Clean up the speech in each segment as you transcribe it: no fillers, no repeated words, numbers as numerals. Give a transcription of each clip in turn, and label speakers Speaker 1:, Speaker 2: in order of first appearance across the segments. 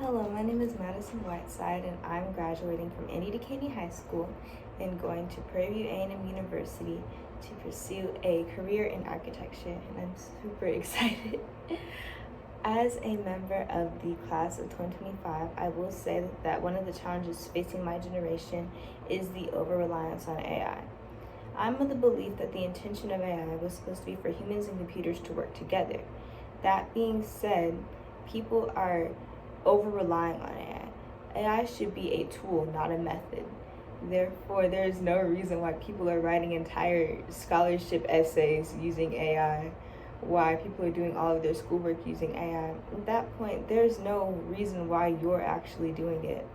Speaker 1: Hello, my name is Madison Whiteside, and I'm graduating from Andy Decaney High School and going to Prairie View A&M University to pursue a career in architecture, and I'm super excited. As a member of the class of 2025, I will say that one of the challenges facing my generation is the over-reliance on AI. I'm of the belief that the intention of AI was supposed to be for humans and computers to work together. That being said, people are over relying on AI. AI should be a tool, not a method. Therefore, there is no reason why people are writing entire scholarship essays using AI, why people are doing all of their schoolwork using AI. At that point, there's no reason why you're actually doing it.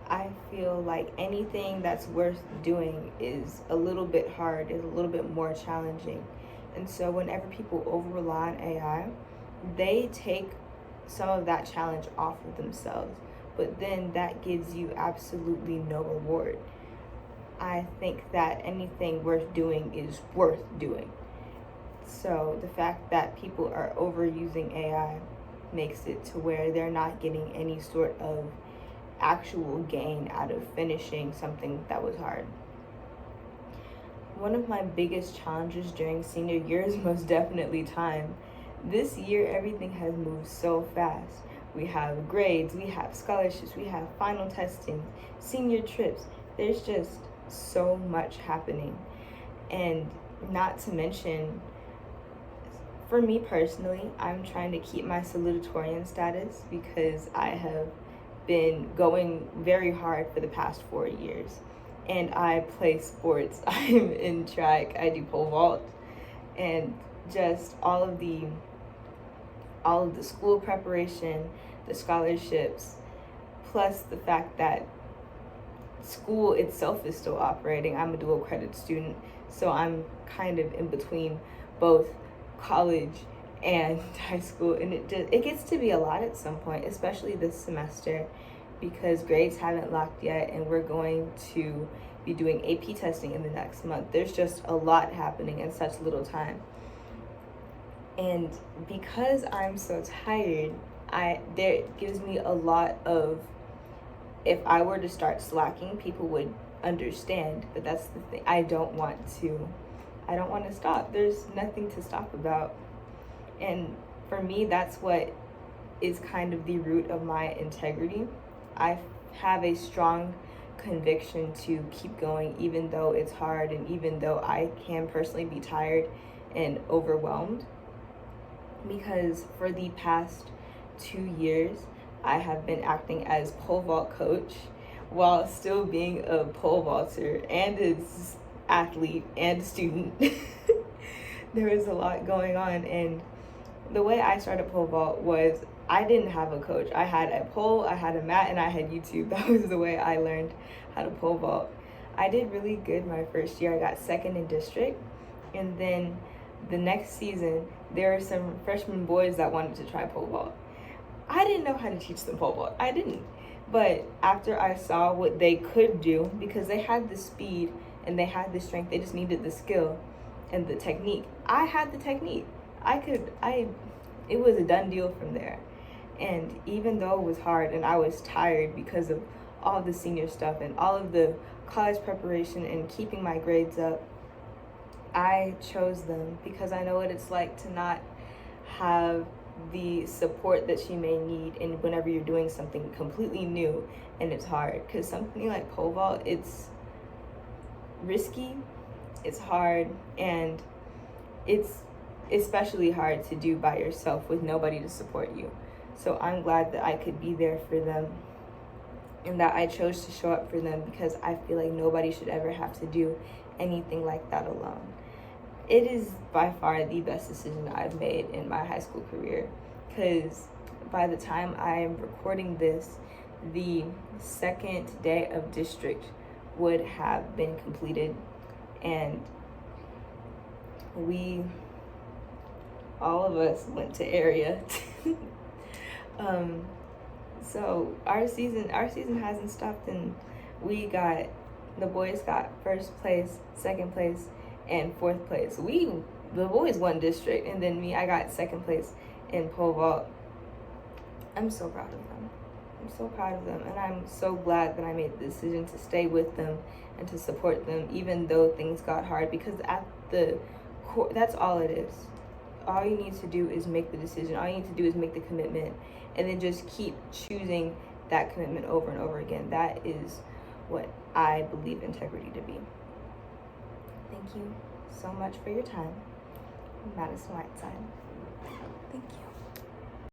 Speaker 1: I feel like anything that's worth doing is a little bit hard, is a little bit more challenging. And so whenever people over rely on AI, they take some of that challenge off of themselves, but then that gives you absolutely no reward. I think that anything worth doing is worth doing. So the fact that people are overusing AI makes it to where they're not getting any sort of actual gain out of finishing something that was hard. One of my biggest challenges during senior year is most definitely time. This year, everything has moved so fast. We have grades, we have scholarships, we have final testing, senior trips. There's just so much happening. And not to mention, for me personally, I'm trying to keep my salutatorian status because I have been going very hard for the past 4 years. And I play sports. I'm in track, I do pole vault, and just all of the school preparation, the scholarships, plus the fact that school itself is still operating. I'm a dual credit student, so I'm kind of in between both college and high school, and it gets to be a lot at some point, especially this semester, because grades haven't locked yet and we're going to be doing AP testing in the next month. There's just a lot happening in such little time. And because I'm so tired, there gives me a lot of, if I were to start slacking, people would understand. But that's the thing. I don't want to stop. There's nothing to stop about. And for me, that's what is kind of the root of my integrity. I have a strong conviction to keep going, even though it's hard and even though I can personally be tired and overwhelmed. Because for the past 2 years, I have been acting as pole vault coach while still being a pole vaulter and as athlete and student. There was a lot going on, and the way I started pole vault was I didn't have a coach. I had a pole, I had a mat, and I had YouTube. That was the way I learned how to pole vault. I did really good my first year. I got second in district, and then the next season, there were some freshman boys that wanted to try pole vault. I didn't know how to teach them pole vault. I didn't. But after I saw what they could do, because they had the speed and they had the strength, they just needed the skill and the technique. I had the technique. It was a done deal from there. And even though it was hard and I was tired because of all the senior stuff and all of the college preparation and keeping my grades up, I chose them because I know what it's like to not have the support that you may need in whenever you're doing something completely new and it's hard. Because something like pole vault, it's risky, it's hard, and it's especially hard to do by yourself with nobody to support you. So I'm glad that I could be there for them and that I chose to show up for them, because I feel like nobody should ever have to do anything like that alone. It is by far the best decision I've made in my high school career, because by the time I'm recording this, the second day of district would have been completed, and all of us went to area. So our season hasn't stopped, and the boys got first place, second place, and fourth place. The boys won district, and then I got second place in pole vault. I'm so proud of them. I'm so proud of them, and I'm so glad that I made the decision to stay with them and to support them, even though things got hard. Because at the core, that's all it is. All you need to do is make the decision. All you need to do is make the commitment, and then just keep choosing that commitment over and over again. That is what I believe integrity to be. Thank you so much for your time. Madison Whiteside. Thank you.